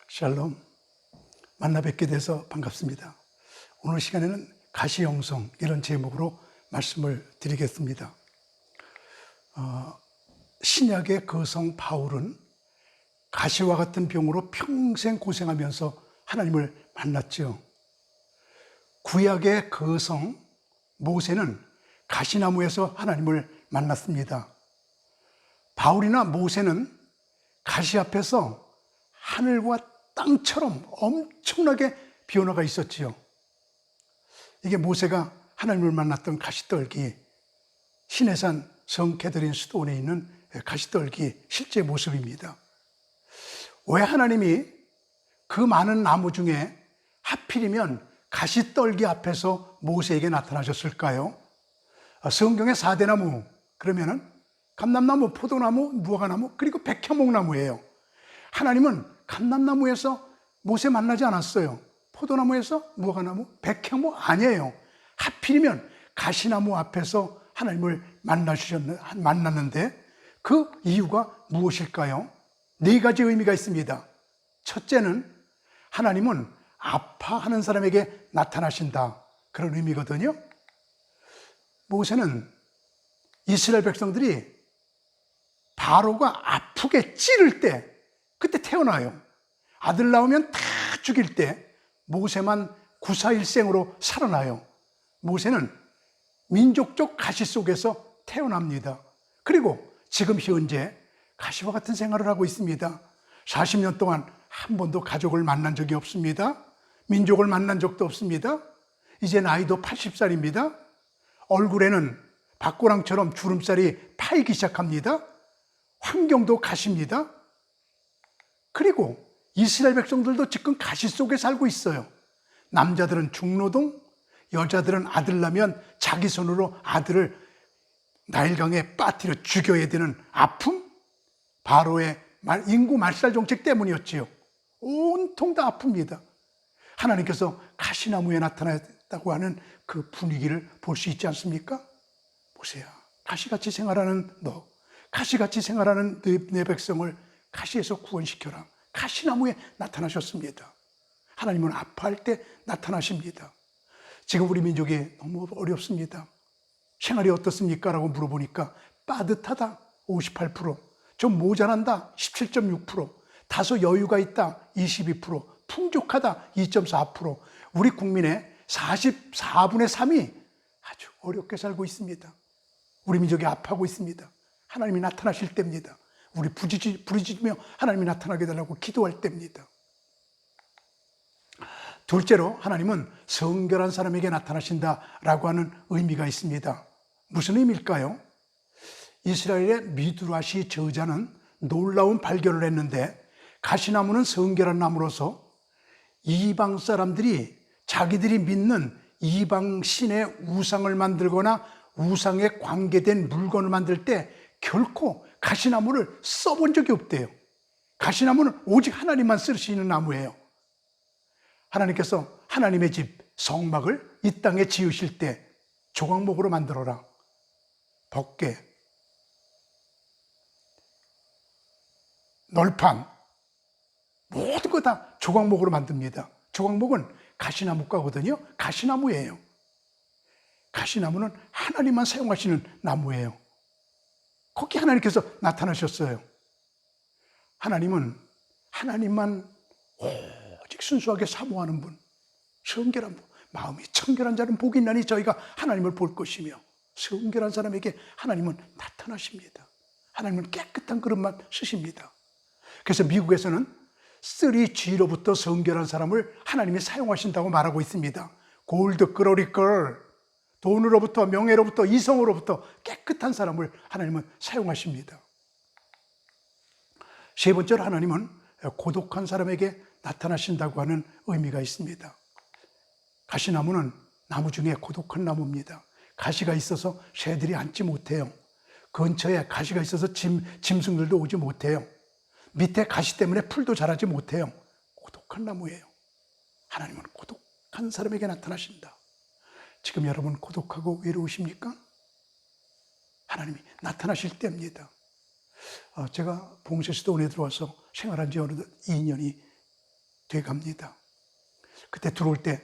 샬롬, 만나 뵙게 돼서 반갑습니다. 오늘 시간에는 가시영성 이런 제목으로 말씀을 드리겠습니다. 신약의 거성 바울은 가시와 같은 병으로 평생 고생하면서 하나님을 만났죠. 구약의 거성 모세는 가시나무에서 하나님을 만났습니다. 바울이나 모세는 가시 앞에서 하늘과 땅처럼 엄청나게 변화가 있었지요. 이게 모세가 하나님을 만났던 가시떨기, 시내산 성 캐더린 수도원에 있는 가시떨기 실제 모습입니다. 왜 하나님이 그 많은 나무 중에 하필이면 가시떨기 앞에서 모세에게 나타나셨을까요? 성경의 4대 나무, 그러면은 감람나무, 포도나무, 무화과나무, 그리고 백향목나무예요. 하나님은 감람나무에서 모세 만나지 않았어요. 포도나무에서 무화과나무, 백향목 아니에요. 하필이면 가시나무 앞에서 하나님을 만났는데 그 이유가 무엇일까요? 4가지 의미가 있습니다. 첫째는 하나님은 아파하는 사람에게 나타나신다, 그런 의미거든요. 모세는 이스라엘 백성들이 바로가 아프게 찌를 때 그때 태어나요. 아들 나오면 다 죽일 때 모세만 구사일생으로 살아나요. 모세는 민족적 가시 속에서 태어납니다. 그리고 지금 현재 가시와 같은 생활을 하고 있습니다. 40년 동안 한 번도 가족을 만난 적이 없습니다. 민족을 만난 적도 없습니다. 이제 나이도 80살입니다. 얼굴에는 박고랑처럼 주름살이 파이기 시작합니다. 환경도 가시입니다. 그리고 이스라엘 백성들도 지금 가시 속에 살고 있어요. 남자들은 중노동, 여자들은 아들 나면 자기 손으로 아들을 나일강에 빠뜨려 죽여야 되는 아픔, 바로의 인구 말살 정책 때문이었지요. 온통 다 아픕니다. 하나님께서 가시나무에 나타났다고 하는 그 분위기를 볼 수 있지 않습니까? 보세요. 가시같이 생활하는 너, 가시같이 생활하는 내 백성을 가시에서 구원시켜라. 가시나무에 나타나셨습니다. 하나님은 아파할 때 나타나십니다. 지금 우리 민족이 너무 어렵습니다. 생활이 어떻습니까? 라고 물어보니까 빠듯하다 58%, 좀 모자란다 17.6%, 다소 여유가 있다 22%, 풍족하다 2.4%, 우리 국민의 44분의 3이 아주 어렵게 살고 있습니다. 우리 민족이 아파하고 있습니다. 하나님이 나타나실 때입니다. 우리 부르짖으며 하나님이 나타나게 달라고 기도할 때입니다. 둘째로 하나님은 성결한 사람에게 나타나신다라고 하는 의미가 있습니다. 무슨 의미일까요? 이스라엘의 미드라시 저자는 놀라운 발견을 했는데, 가시나무는 성결한 나무로서 이방 사람들이 자기들이 믿는 이방 신의 우상을 만들거나 우상에 관계된 물건을 만들 때 결코 가시나무를 써본 적이 없대요. 가시나무는 오직 하나님만 쓰시는 나무예요. 하나님께서 하나님의 집 성막을 이 땅에 지으실 때 조각목으로 만들어라. 덮개, 널판, 모든 거 다 조각목으로 만듭니다. 조각목은 가시나무과거든요. 가시나무예요. 가시나무는 하나님만 사용하시는 나무예요. 거기 하나님께서 나타나셨어요. 하나님은 하나님만 오직 순수하게 사모하는 분, 성결한 분, 마음이 청결한 자는 복이 있나니 저희가 하나님을 볼 것이며, 성결한 사람에게 하나님은 나타나십니다. 하나님은 깨끗한 그릇만 쓰십니다. 그래서 미국에서는 3G로부터 성결한 사람을 하나님이 사용하신다고 말하고 있습니다. 골드, 글로리, 걸, 돈으로부터, 명예로부터, 이성으로부터 깨끗한 사람을 하나님은 사용하십니다. 세 번째로 하나님은 고독한 사람에게 나타나신다고 하는 의미가 있습니다. 가시나무는 나무 중에 고독한 나무입니다. 가시가 있어서 새들이 앉지 못해요. 근처에 가시가 있어서 짐승들도 오지 못해요. 밑에 가시 때문에 풀도 자라지 못해요. 고독한 나무예요. 하나님은 고독한 사람에게 나타나신다. 지금 여러분 고독하고 외로우십니까? 하나님이 나타나실 때입니다. 제가 봉쇄수도원에 들어와서 생활한 지 어느덧 2년이 돼 갑니다. 그때 들어올 때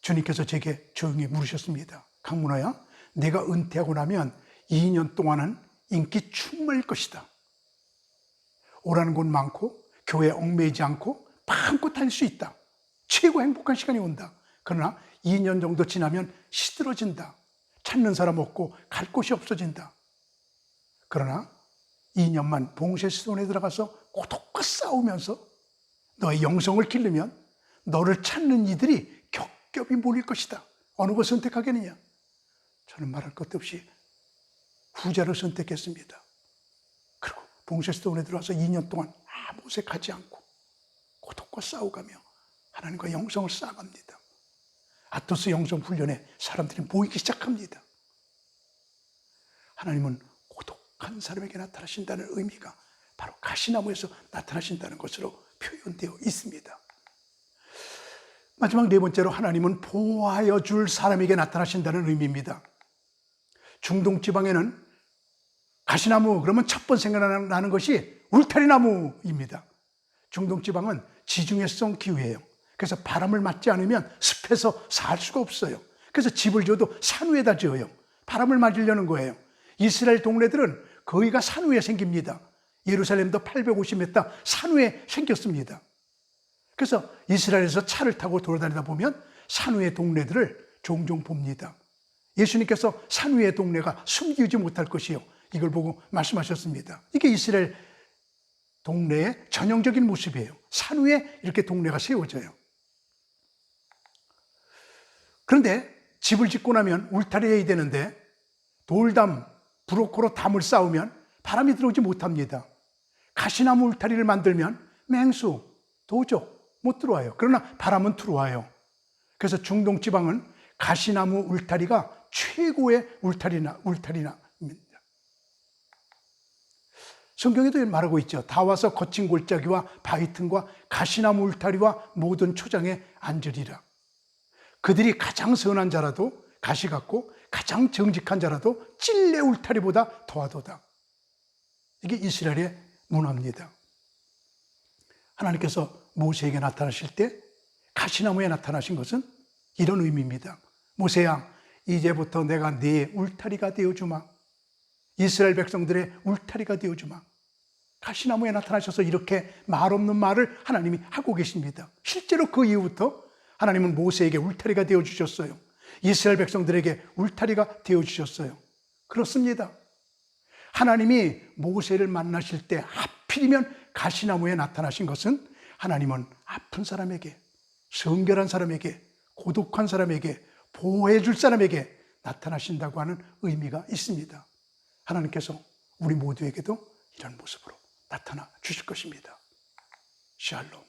주님께서 제게 조용히 물으셨습니다. 강문호야, 내가 은퇴하고 나면 2년 동안은 인기 충만일 것이다. 오라는 곳 많고 교회에 얽매이지 않고 마음껏 다닐 수 있다. 최고 행복한 시간이 온다. 그러나 2년 정도 지나면 시들어진다. 찾는 사람 없고 갈 곳이 없어진다. 그러나 2년만 봉쇄수원에 들어가서 고독과 싸우면서 너의 영성을 기르면 너를 찾는 이들이 겹겹이 몰릴 것이다. 어느 걸 선택하겠느냐? 저는 말할 것도 없이 후자를 선택했습니다. 그리고 봉쇄수원에 들어와서 2년 동안 아무 색하지 않고 고독과 싸워가며 하나님과 영성을 쌓아갑니다. 아토스 영성 훈련에 사람들이 모이기 시작합니다. 하나님은 고독한 사람에게 나타나신다는 의미가 바로 가시나무에서 나타나신다는 것으로 표현되어 있습니다. 마지막 네 번째로 하나님은 보호하여 줄 사람에게 나타나신다는 의미입니다. 중동 지방에는 가시나무 그러면 첫 번 생각나는 것이 울타리나무입니다. 중동 지방은 지중해성 기후예요. 그래서 바람을 맞지 않으면 습해서 살 수가 없어요. 그래서 집을 지어도 산 위에다 지어요. 바람을 맞으려는 거예요. 이스라엘 동네들은 거기가 산 위에 생깁니다. 예루살렘도 850m 산 위에 생겼습니다. 그래서 이스라엘에서 차를 타고 돌아다니다 보면 산 위의 동네들을 종종 봅니다. 예수님께서 산 위의 동네가 숨기지 못할 것이요, 이걸 보고 말씀하셨습니다. 이게 이스라엘 동네의 전형적인 모습이에요. 산 위에 이렇게 동네가 세워져요. 그런데 집을 짓고 나면 울타리해야 되는데 돌담, 브로커로 담을 쌓으면 바람이 들어오지 못합니다. 가시나무 울타리를 만들면 맹수, 도적 못 들어와요. 그러나 바람은 들어와요. 그래서 중동 지방은 가시나무 울타리가 최고의 울타리나입니다. 성경에도 말하고 있죠. 다 와서 거친 골짜기와 바위 틈과 가시나무 울타리와 모든 초장에 앉으리라. 그들이 가장 선한 자라도 가시 같고 가장 정직한 자라도 찔레 울타리보다 더하도다. 이게 이스라엘의 문화입니다. 하나님께서 모세에게 나타나실 때 가시나무에 나타나신 것은 이런 의미입니다. 모세야, 이제부터 내가 네 울타리가 되어주마. 이스라엘 백성들의 울타리가 되어주마. 가시나무에 나타나셔서 이렇게 말 없는 말을 하나님이 하고 계십니다. 실제로 그 이후부터 하나님은 모세에게 울타리가 되어주셨어요. 이스라엘 백성들에게 울타리가 되어주셨어요. 그렇습니다. 하나님이 모세를 만나실 때 하필이면 가시나무에 나타나신 것은 하나님은 아픈 사람에게, 성결한 사람에게, 고독한 사람에게, 보호해 줄 사람에게 나타나신다고 하는 의미가 있습니다. 하나님께서 우리 모두에게도 이런 모습으로 나타나 주실 것입니다. 샬롬.